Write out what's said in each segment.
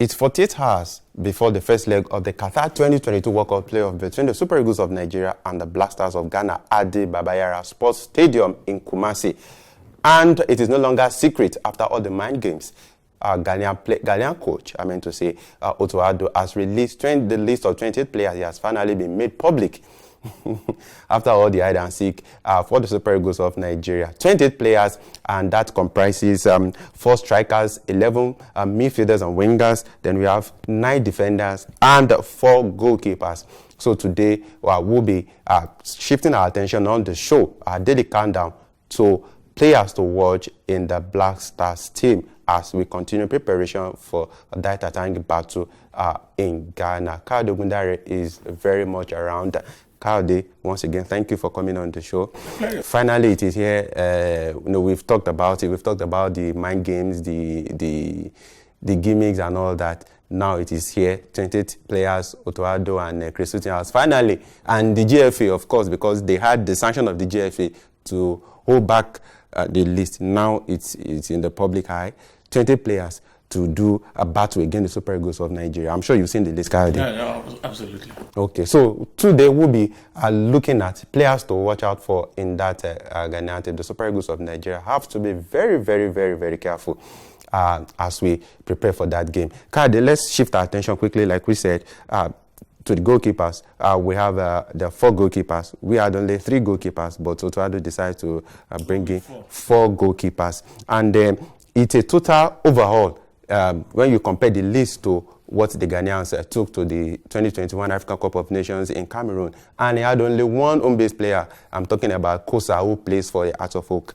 It's 48 hours before the first leg of the Qatar 2022 World Cup playoff between the Super Eagles of Nigeria and the Black Stars of Ghana at the Babayara Sports Stadium in Kumasi. And it is no longer secret after all the mind games. Ghanaian coach, Otto Addo, has released the list of 28 players. He has finally been made public after all the hide and seek for the Super Eagles of Nigeria. 28 players, and that comprises 4 strikers, 11 midfielders and wingers. Then we have 9 defenders and 4 goalkeepers. So today we'll be shifting our attention on the show, our daily countdown, to players to watch in the Black Stars team as we continue preparation for that Tatangi battle in Ghana. Kayode Gundare is very much around. Kayode, once again, thank you for coming on the show. Finally, it is here. We've talked about it. We've talked about the mind games, the gimmicks and all that. Now it is here. 28 players, Otto Addo and Chris House. Finally, and the GFA, of course, because they had the sanction of the GFA to hold back the list. Now it's in the public eye. 20 players to do a battle against the Super Eagles of Nigeria. I'm sure you've seen the list, Kayode. Yeah, absolutely. Okay, so today we'll be looking at players to watch out for in that Ghanaian team. The Super Eagles of Nigeria have to be very, very, very, very careful as we prepare for that game. Kayode, let's shift our attention quickly, like we said, to the goalkeepers. We have the 4 goalkeepers. We had only 3 goalkeepers, but Otto Addo decided to bring in 4 goalkeepers. And it's a total overhaul when you compare the list to what the Ghanaians took to the 2021 African Cup of Nations in Cameroon. And he had only 1 home-based player. I'm talking about Kosa, who plays for the Hearts of Oak.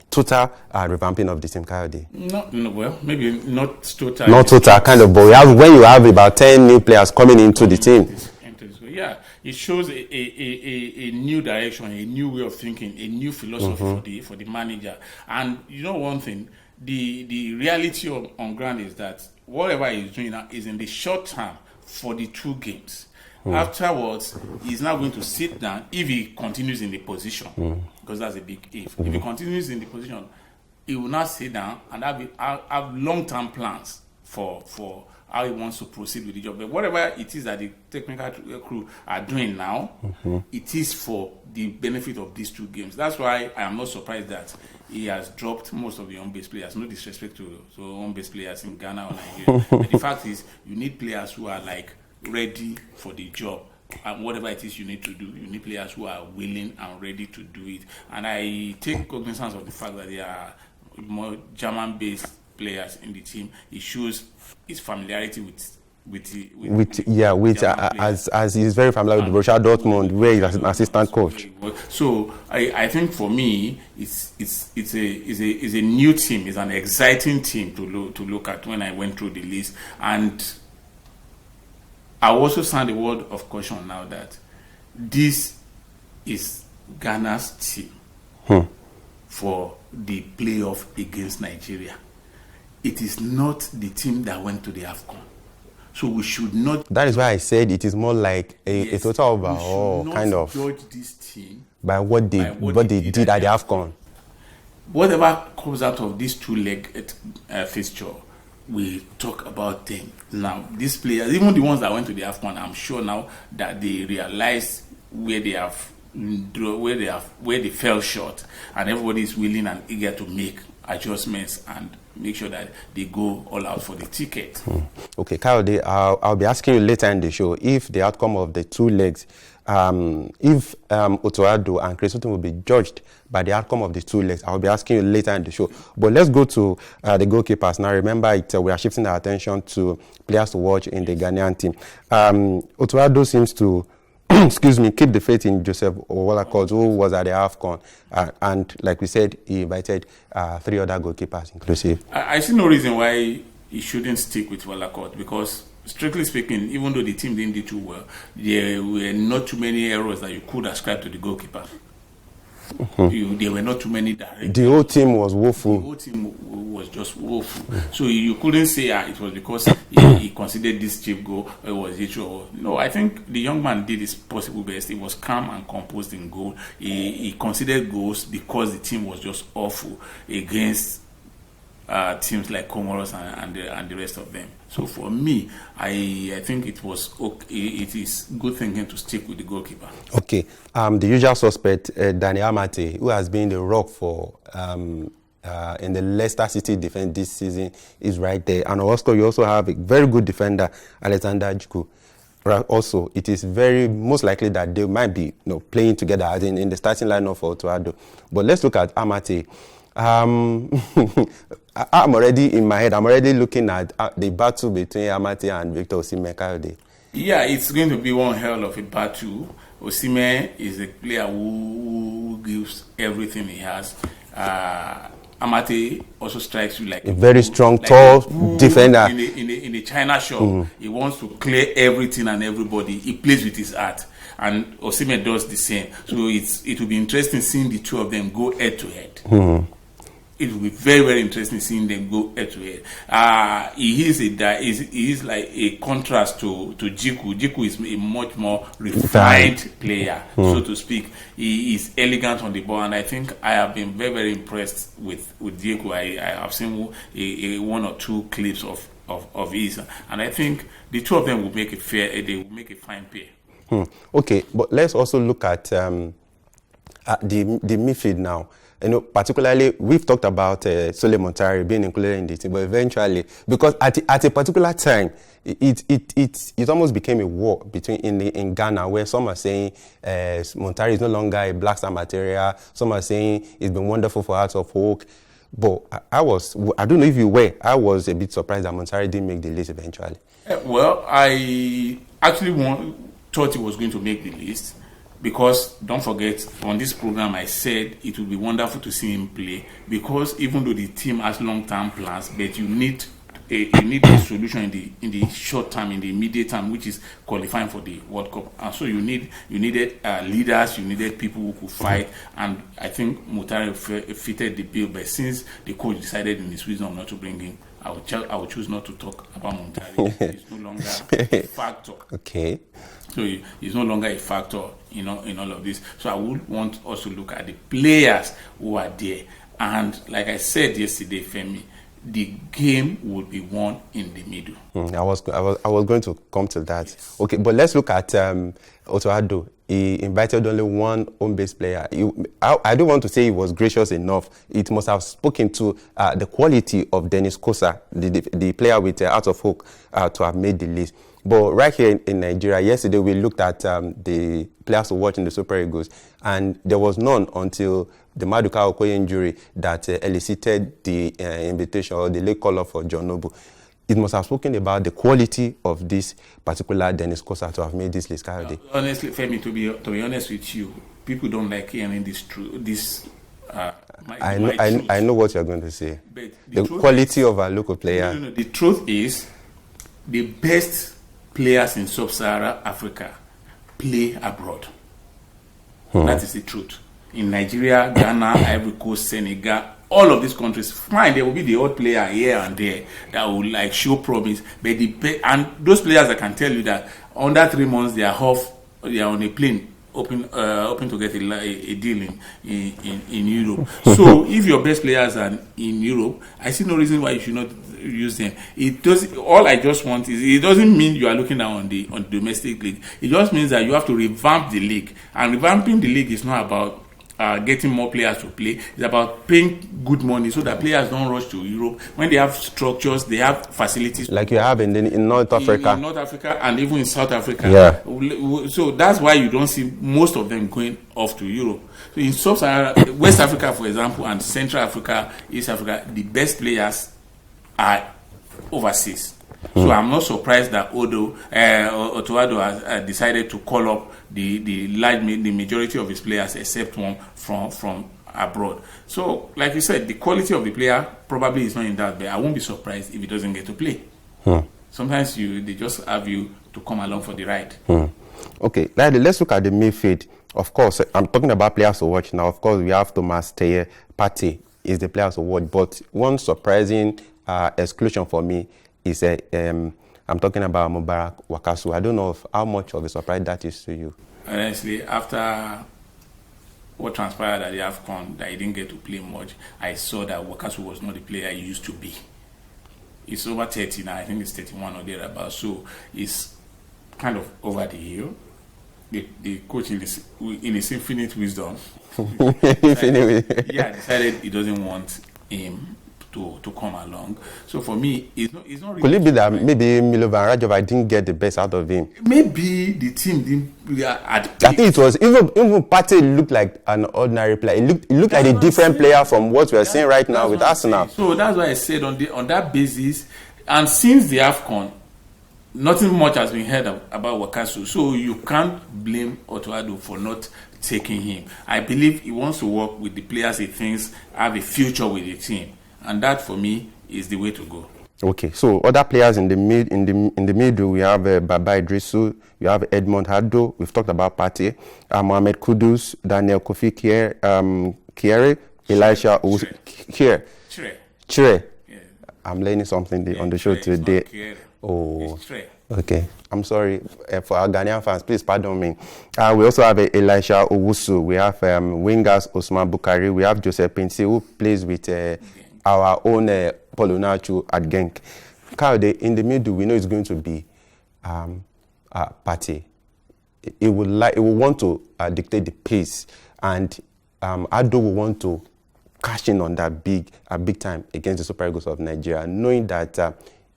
Total revamping of the team, Kayode. No, well, maybe not total. Not total, kind of, but when you have about 10 new players coming into the team. Yeah, it shows a new direction, a new way of thinking, a new philosophy for the manager. And you know one thing, the reality on ground is that whatever he's doing now is in the short term for the 2 games. Afterwards, he's now going to sit down if he continues in the position, because that's a big if. If he continues in the position, he will now sit down and have long-term plans for how he wants to proceed with the job. But whatever it is that the technical crew are doing now, it is for the benefit of these 2 games. That's why I am not surprised that he has dropped most of the home-based players. No disrespect to home-based players in Ghana or Nigeria. But the fact is, you need players who are ready for the job. And whatever it is you need to do, you need players who are willing and ready to do it. And I take cognizance of the fact that there are more German-based players in the team. It shows his familiarity as he's very familiar with Borussia Dortmund, where he's an assistant coach. So I think for me, it's a new team. It's an exciting team to look at when I went through the list. And I also sound a word of caution now that this is Ghana's team for the playoff against Nigeria. It is not the team that went to the AFCON. So we should not... That is why I said it is more like a total overhaul, kind of. We should not judge this team by what they did at the AFCON. Whatever comes out of this 2-leg fixture, we talk about them. Now, these players, even the ones that went to the AFCON, I'm sure now that they realize where they fell short, and everybody is willing and eager to make adjustments and make sure that they go all out for the ticket. Okay, Kayode, I'll be asking you later in the show if the outcome of the 2 legs, if Otto Addo and Chris will be judged by the outcome of the 2 legs. I'll be asking you later in the show. But let's go to the goalkeepers. Now, remember, we are shifting our attention to players to watch in the Ghanaian team. Otto Addo seems to keep the faith in Joseph Owolakot, who was at the AFCON. And like we said, he invited 3 other goalkeepers inclusive. I see no reason why he shouldn't stick with Owolakot, because strictly speaking, even though the team didn't do too well, there were not too many errors that you could ascribe to the goalkeeper. There were not too many direct. The whole team was woeful. The whole team was just woeful. So you couldn't say it was because he considered this cheap goal, or was it true? No, I think the young man did his possible best. He was calm and composed in goal. He considered goals because the team was just awful against teams like Comoros and the rest of them. So for me, I think it was okay. It is good thinking to stick with the goalkeeper. Okay, the usual suspect, Dani Amate, who has been the rock for in the Leicester City defense this season, is right there. And also, you also have a very good defender, Alexander Jiku. Also, it is very most likely that they might be playing together as in the starting lineup for Otuado. But let's look at Amate. I'm already in my head. I'm already looking at the battle between Amate and Victor Osimhen. Yeah, it's going to be one hell of a battle. Osimhen is a player who gives everything he has. Amate also strikes you like a very strong, tall defender. In the China shop, he wants to clear everything and everybody. He plays with his heart, and Osimhen does the same. So it will be interesting seeing the two of them go head to head. It will be very, very interesting seeing them go head to head. He is like a contrast to Jiku. Jiku is a much more refined player, so to speak. He is elegant on the ball, and I think I have been very, very impressed with Jiku. I have seen one or two clips of his, and I think the two of them will make a fine pair. Okay, but let's also look at the midfield now. Particularly, we've talked about Sole Montari being included in the team, but eventually, because at a particular time, it almost became a war in Ghana, where some are saying Montari is no longer a Black Star material. Some are saying it's been wonderful for Hearts of Oak. But I don't know if you were, I was a bit surprised that Montari didn't make the list eventually. Well, I actually thought he was going to make the list. Because don't forget, on this program I said it would be wonderful to see him play, because even though the team has long-term plans, but you need a solution in the short term, in the immediate term, which is qualifying for the World Cup. And so you needed leaders, you needed people who could fight, and I think Montari fitted the bill. But since the coach decided in his wisdom not to bring him, I will choose not to talk about Montari. He's no longer a factor. Okay. So he's no longer a factor, in all of this. So I would want us to look at the players who are there. And like I said yesterday, Femi, the game would be won in the middle. I was going to come to that. Yes. Okay, but let's look at Otuado. He invited only one home-based player. I don't want to say he was gracious enough. It must have spoken to the quality of Dennis Kosa, the player with Hearts of Oak, to have made the list. But right here in Nigeria, yesterday we looked at the players who watch in the Super Eagles, and there was none until the Maduka Okoye injury that elicited the invitation or the late call-up for John Noble. It must have spoken about the quality of this particular Dennis Kosa to have made this list. Honestly, Femi, to be honest with you, people don't like hearing this. I know what you're going to say. But the quality of our local player. No. The truth is, the best players in sub-Saharan Africa play abroad. That is the truth. In Nigeria, Ghana, Ivory Coast, Senegal, all of these countries, fine, there will be the odd player here and there that will show promise, but and those players, I can tell you that under 3 months they are on a plane hoping to get a deal in Europe. So if your best players are in Europe, I see no reason why you should not use them. All I just want is, it doesn't mean you are looking down on the domestic league. It just means that you have to revamp the league, and revamping the league is not about getting more players to play. It's about paying good money so that players don't rush to Europe. When they have structures, they have facilities. Like you have in North Africa. In North Africa and even in South Africa. Yeah. So that's why you don't see most of them going off to Europe. So in Sub-Saharan, West Africa, for example, and Central Africa, East Africa, the best players are overseas. So I'm not surprised that Otuado has decided to call up the majority of his players, except one from abroad. So, like you said, the quality of the player probably is not in that, but I won't be surprised if he doesn't get to play. Sometimes they just have you to come along for the ride. Okay, let's look at the midfield. Of course, I'm talking about players to watch now. Of course, we have Thomas Teye. Partey is the players to watch, but one surprising exclusion for me is I'm talking about Mubarak Wakasu. I don't know how much of a surprise that is to you. Honestly, after what transpired at the AFCON, that he didn't get to play much, I saw that Wakasu was not the player he used to be. He's over 30 now, I think it's 31 or thereabouts, so he's kind of over the hill. The coach, in his infinite wisdom, decided he doesn't want him to come along. So for me, it's not really. Could it be that maybe Milovan Rajova didn't get the best out of him? Maybe the team didn't. I think it was even Partey looked like an ordinary player. It looked like a different player from what we are seeing right now with Arsenal. So that's why I said on that basis, and since the AFCON, nothing much has been heard about Wakasu. So you can't blame Otuado for not taking him. I believe he wants to work with the players he thinks have a future with the team. And that, for me, is the way to go. Okay, so other players in the middle, we have Baba Idrisu, we have Edmond Haddo, we've talked about Partey, Mohamed Kudus, Daniel Kofi Kiere, Elisha Chire. Yeah. I'm learning something on the show today. Oh, okay. I'm sorry for our Ghanaian fans. Please pardon me. We also have Elisha Owusu. We have wingers Osman Bukari. We have Joseph Pinsi, who plays with our own Polonachu at Genk. Kaude, in the middle, we know it's going to be Partey. It will want to dictate the pace, and Ado will want to cash in on that big time against the Super Eagles of Nigeria, knowing that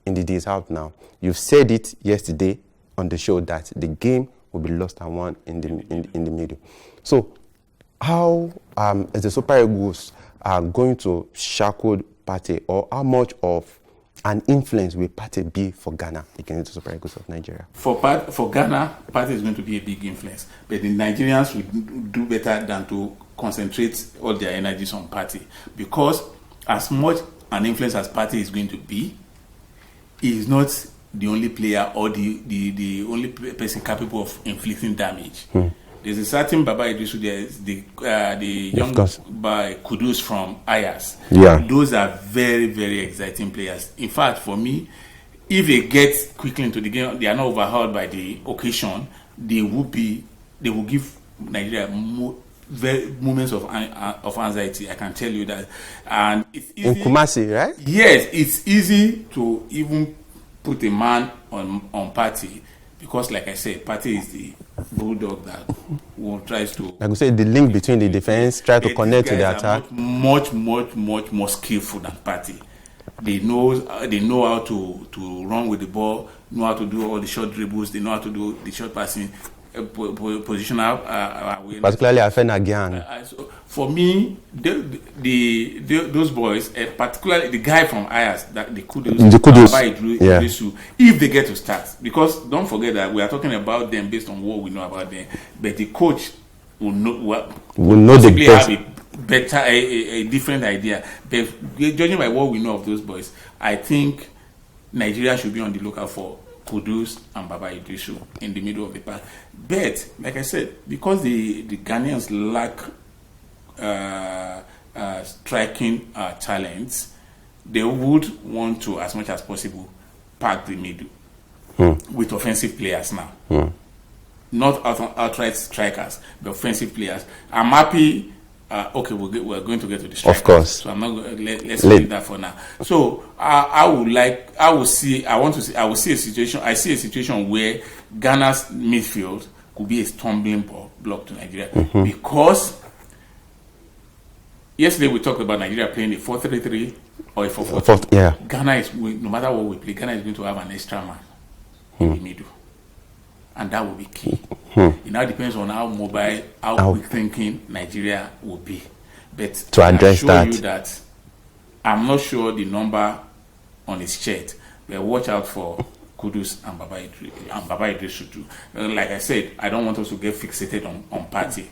in the days out now, you've said it yesterday on the show that the game will be lost and won in the middle. So, how is the Super Eagles going to shackle Partey, or how much of an influence will Partey be for Ghana against the Super Eagles of Nigeria? For Ghana, Partey is going to be a big influence, but the Nigerians will do better than to concentrate all their energies on Partey, because as much an influence as Partey is going to be, he is not the only player or the only person capable of inflicting damage. There's a certain Baba Idrisu, there's the young by Kudus from Ayas. Yeah. Those are very, very exciting players. In fact, for me, if they get quickly into the game, they are not overhauled by the occasion, they will give Nigeria moments of anxiety. I can tell you that. And it's easy. In Kumasi, right? Yes, it's easy to even put a man on Partey, because, like I said, Partey is the bulldog that tries to. Like we say, the link between the defense, try to connect to the attack. Much more skillful than Partey. They know how to run with the ball, know how to do all the short dribbles, they know how to do the short passing, positional awareness. Particularly Afena Gyan. So for me, those boys, particularly the guy from Ayas, that the Kudus, if they get to start, because don't forget that we are talking about them based on what we know about them, but the coach will know the best. Have a different idea. But judging by what we know of those boys, I think Nigeria should be on the lookout for Kudus and Baba Idrisu in the middle of the park. But, like I said, because the Ghanaians lack striking talents, they would want to, as much as possible, pack the middle with offensive players now. Not outright strikers, but offensive players. I'm happy. We're going to get to the strikers. Of course. So I'm not going. Let's leave that for now. So I will see a situation. I see a situation where Ghana's midfield could be a stumbling block to Nigeria, because yesterday we talked about Nigeria playing a 4-3-3 or a 4-4-2. Yeah. Ghana is, no matter what we play, Ghana is going to have an extra man in the middle, and that will be key. It now depends on how mobile, how quick thinking Nigeria will be. But to address that, I'm not sure the number on his shirt, but watch out for Kudus and Baba Idrisu too. Like I said, I don't want us to get fixated on Partey.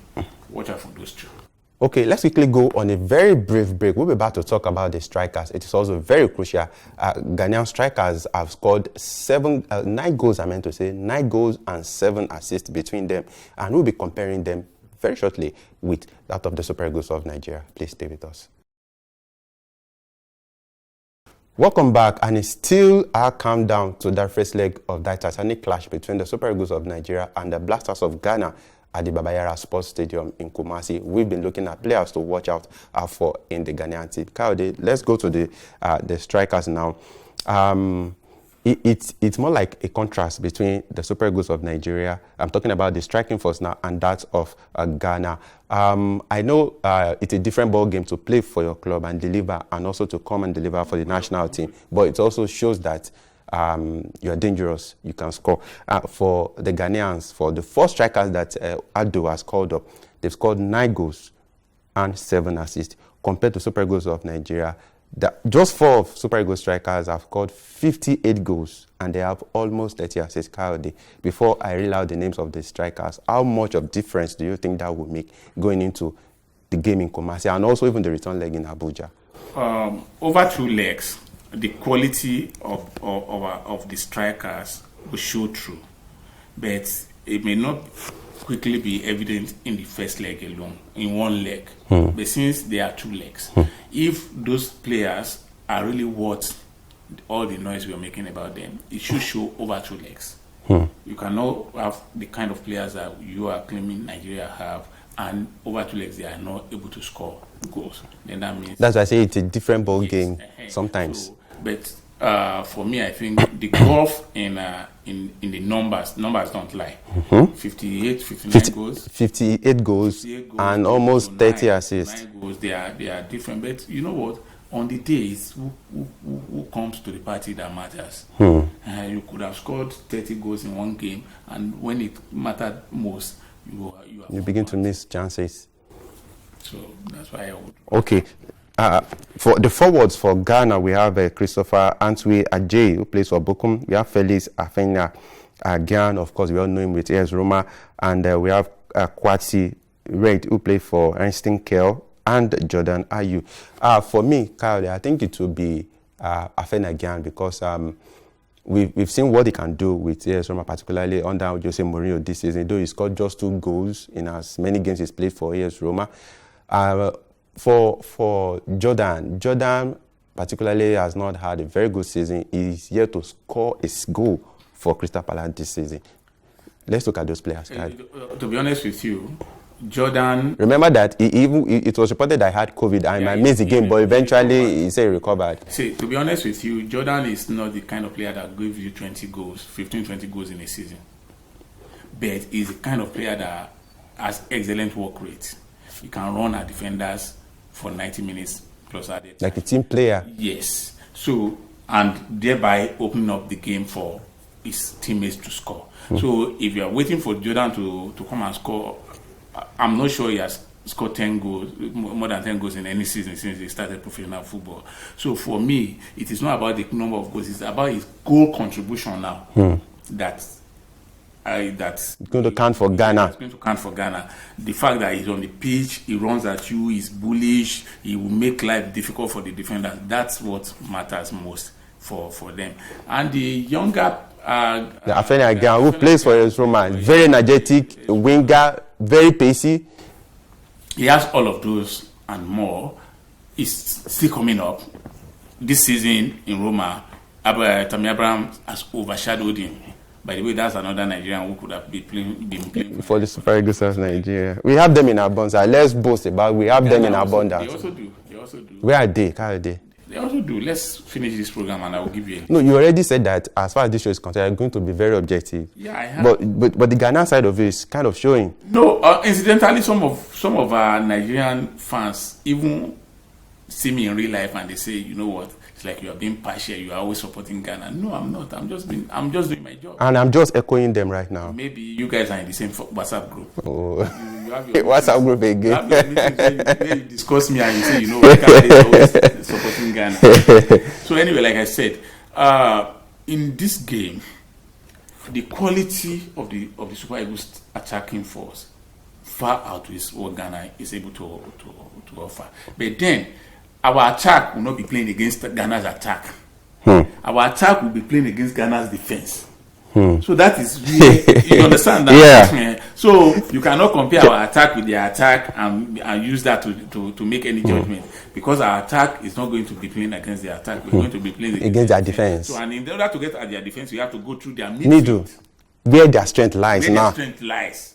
Watch out for those two. Okay, let's quickly go on a very brief break. We'll be about to talk about the strikers. It is also very crucial. Ghanaian strikers have scored 9 goals, 9 goals and 7 assists between them. And we'll be comparing them very shortly with that of the Super Eagles of Nigeria. Please stay with us. Welcome back, and it's still our countdown to that first leg of that Titanic clash between the Super Eagles of Nigeria and the Blasters of Ghana Babayara Sports Stadium in Kumasi. We've been looking at players to watch out for in the Ghanaian team. Kayode, let's go to the strikers now. It's more like a contrast between the Super Eagles of Nigeria. I'm talking about the striking force now and that of Ghana. I know it's a different ball game to play for your club and deliver, and also to come and deliver for the national team. But it also shows that you're dangerous, you can score. For the Ghanaians, for the 4 strikers that Ado has called up, they've scored 9 goals and 7 assists, compared to Super Eagles of Nigeria. Just 4 of Super Eagles strikers have scored 58 goals and they have almost 30 assists. Kayode, before I reel out the names of the strikers, how much of difference do you think that will make going into the game in Kumasi and also even the return leg in Abuja? Over 2 legs, the quality of the strikers will show through, but it may not quickly be evident in the first leg alone, in 1 leg. But since there are 2 legs, if those players are really worth all the noise we are making about them, it should show over 2 legs. You cannot have the kind of players that you are claiming Nigeria have, and over 2 legs they are not able to score goals. Then that means that's why I say it's a different ball game sometimes. So, but for me, I think the gulf in the numbers don't lie. 58, 59 goals. 58 goals and almost 30 assists. 9 goals, they are different. But you know what? On the day, who comes to the party that matters. You could have scored 30 goals in 1 game, and when it mattered most, you begin to miss chances. So that's why I would. Okay. For the forwards for Ghana, we have Christopher Antwi Ajay, who plays for Bochum. We have Felix Afena Gyan, of course, we all know him with AS Roma. And we have Kwasi Reid, who plays for Einstein Kel, and Jordan Ayew. For me, Kyle, I think it will be Afena Gyan because we've seen what he can do with AS Roma, particularly under Jose Mourinho this season, though he scored just 2 goals in as many games he's played for AS Roma. For Jordan particularly has not had a very good season. He's yet to score a goal for Crystal Palace this season. Let's look at those players. To be honest with you, Jordan. Remember that it was reported that he had COVID and I missed the game, but eventually he said he recovered. See, to be honest with you, Jordan is not the kind of player that gives you 20 goals, 15, 20 goals in a season. But he's the kind of player that has excellent work rate. He can run at defenders for 90 minutes plus added. Like a team player? Yes. So, and thereby opening up the game for his teammates to score. So, if you are waiting for Jordan to come and score, I'm not sure he has scored 10 goals, more than 10 goals in any season since he started professional football. So, for me, it is not about the number of goals, it's about his goal contribution now. That's going to count for Ghana. It's going to count for Ghana. The fact that he's on the pitch, he runs at you, he's bullish, he will make life difficult for the defenders. That's what matters most for them. And the younger Afena Gyan, who plays for AS Roma, very energetic, winger, very pacey. He has all of those and more. He's still coming up. This season in Roma, Tammy Abraham has overshadowed him. By the way, that's another Nigerian who could have been playing for the Super Eagles of Nigeria. We have them in abundance. Let's boast about. We have them in abundance. They also do. Where are they? How are they? They also do. Let's finish this program and I will give you. No, you already said that. As far as this show is concerned, you're going to be very objective. Yeah, I have. But the Ghana side of it is kind of showing. No, incidentally, some of our Nigerian fans even see me in real life and they say, you know what? It's like you are being partial. You are always supporting Ghana. No, I'm not. I'm just doing my job. And I'm just echoing them right now. Maybe you guys are in the same WhatsApp group. Oh, you have your WhatsApp group again. You have your meetings where you discuss me and you say, you know what, Ghana is always supporting Ghana. So anyway, like I said, in this game, the quality of the Super Eagles attacking force far outweighs what Ghana is able to offer. But then, our attack will not be playing against Ghana's attack. Our attack will be playing against Ghana's defense. So that is really, you understand that? Yeah. So you cannot compare our attack with their attack and use that to make any judgment, because our attack is not going to be playing against their attack. We're going to be playing against their defense. So, and in order to get at their defense, we have to go through their midfield. Where their strength lies now. Where their strength lies.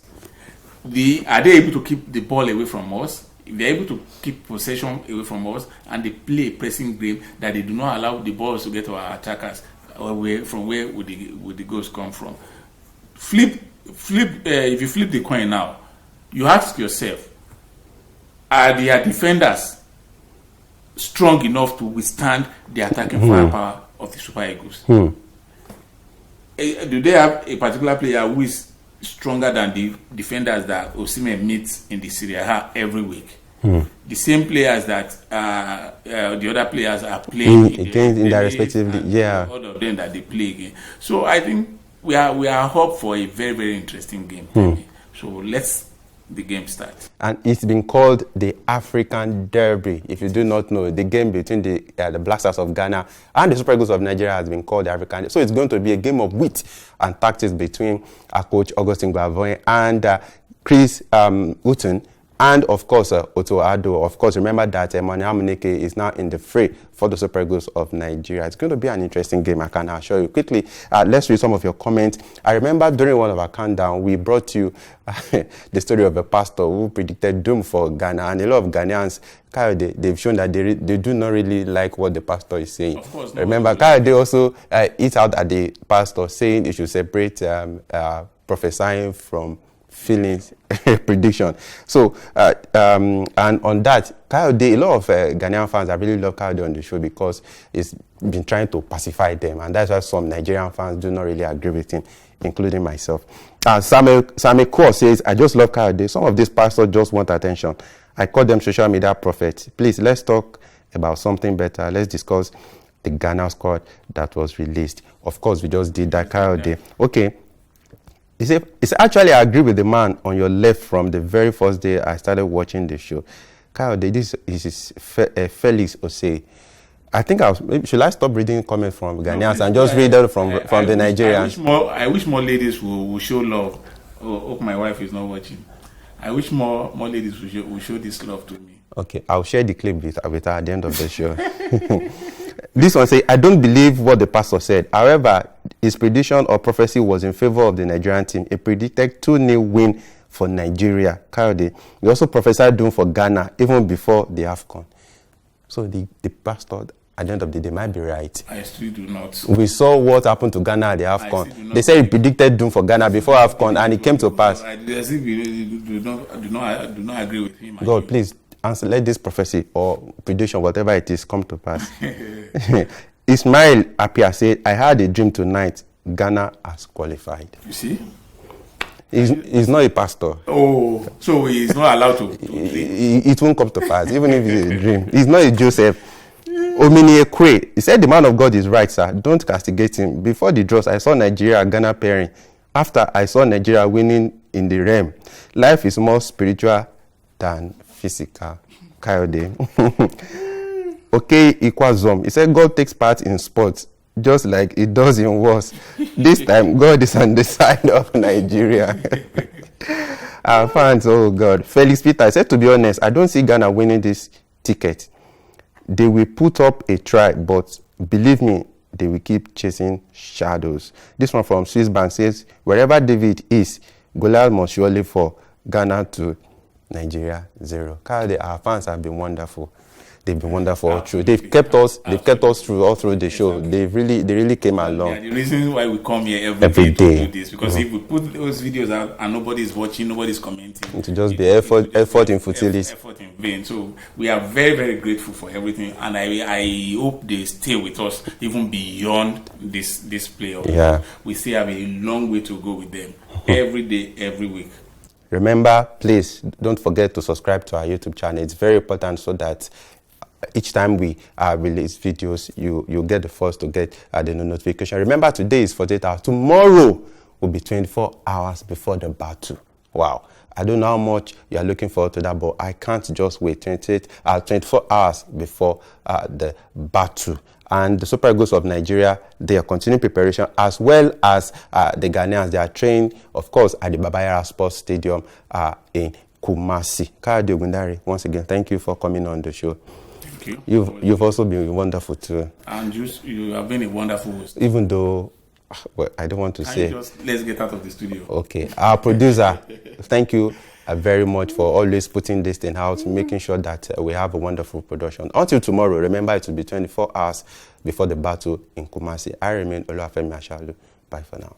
are they able to keep the ball away from us? If they're able to keep possession away from us and they play a pressing game that they do not allow the balls to get to our attackers, from where would the goals come from? If you flip the coin now, you ask yourself, are their defenders strong enough to withstand the attacking firepower of the Super Eagles? Do they have a particular player who is stronger than the defenders that Osimhen meets in the Serie A every week? The same players that the other players are playing in their respectively, all of them that they play again. So I think we are hope for a very, very interesting game. So let's the game start. And it's been called the African Derby. If you do not know, the game between the Black Stars of Ghana and the Super Eagles of Nigeria has been called the African Derby. So it's going to be a game of wit and tactics between our coach Augustine Guavoin and Chris Hutton, and of course Otto Addo. Of course, remember that Emmanuel Amuneke is now in the fray for the Super Eagles of Nigeria. It's going to be an interesting game, I can assure you. Quickly, let's read some of your comments. I remember during one of our countdown, we brought you the story of a pastor who predicted doom for Ghana, and a lot of Ghanaians, they've shown that they do not really like what the pastor is saying. Of course, remember, they also eat out at the pastor saying you should separate prophesying from feelings prediction. So and on that, Kayode, a lot of Ghanaian fans have really loved Kayode on the show because he's been trying to pacify them, and that's why some Nigerian fans do not really agree with him, including myself. Samuel Kwo says, I just love Kayode. Some of these pastors just want attention. I call them social media prophets. Please, let's talk about something better. Let's discuss the Ghana squad that was released. Of course, we just did that, Kayode. Okay. He said, actually, I agree with the man on your left from the very first day I started watching the show. Kayode, this is Felix Osei. I think should I stop reading comments from Ghanaians and just read them from the Nigerians? I wish more ladies will show love. Hope my wife is not watching. I wish more ladies will show this love to me. Okay, I'll share the clip with her at the end of the show. This one says, I don't believe what the pastor said. However, his prediction or prophecy was in favor of the Nigerian team. He predicted 2-0 win for Nigeria. Kayode, he also prophesied doom for Ghana even before the AFCON. So the pastor, at the end of the day, might be right. I still do not. We saw what happened to Ghana at the AFCON. They said he predicted doom for Ghana before AFCON, and it came to pass. I do not agree with him. God, please answer. Let this prophecy or prediction, whatever it is, come to pass. Ismail Apia said, I had a dream tonight. Ghana has qualified. You see? He's not a pastor. Oh, so he's not allowed to it won't come to pass, even if it's a dream. He's not a Joseph. Omini Ekwe, he said the man of God is right, sir. Don't castigate him. Before the draws, I saw Nigeria Ghana pairing. After, I saw Nigeria winning in the realm. Life is more spiritual than physical. Kayode. Okay, Ikwazom. He said God takes part in sports just like it does in wars. This time, God is on the side of Nigeria. Our fans, oh God. Felix Peter said, to be honest, I don't see Ghana winning this ticket. They will put up a try, but believe me, they will keep chasing shadows. This one from Swiss Bank says, wherever David is, Goliath must surely fall. Ghana to Nigeria 0. Our fans have been wonderful. They've been wonderful all through. They've kept us through all through the show. They really came along. Yeah, the reason why we come here every day to do this, because if we put those videos out and nobody's watching, nobody's commenting, it will just be effort in futility. Effort in vain. So we are very, very grateful for everything, and I hope they stay with us even beyond this playoff. Yeah. We still have a long way to go with them every day, every week. Remember, please don't forget to subscribe to our YouTube channel. It's very important so that each time we release videos, you get the first to get the notification. Remember, today is 48 hours. Tomorrow will be 24 hours before the battle. Wow. I don't know how much you are looking forward to that, but I can't just wait 24 hours before the battle. And the Super Eagles of Nigeria, they are continuing preparation, as well as the Ghanaians. They are trained, of course, at the Babayara Sports Stadium in Kumasi. Kayode Ogundare, once again, thank you for coming on the show. You've also been wonderful too. And you have been a wonderful host. Even though, well, I don't want to say. Let's get out of the studio. Okay. Our producer, thank you. very much for always putting this thing out, making sure that we have a wonderful production. Until tomorrow, remember it will be 24 hours before the battle in Kumasi. I remain Oluwafemi Ashalu. Bye for now.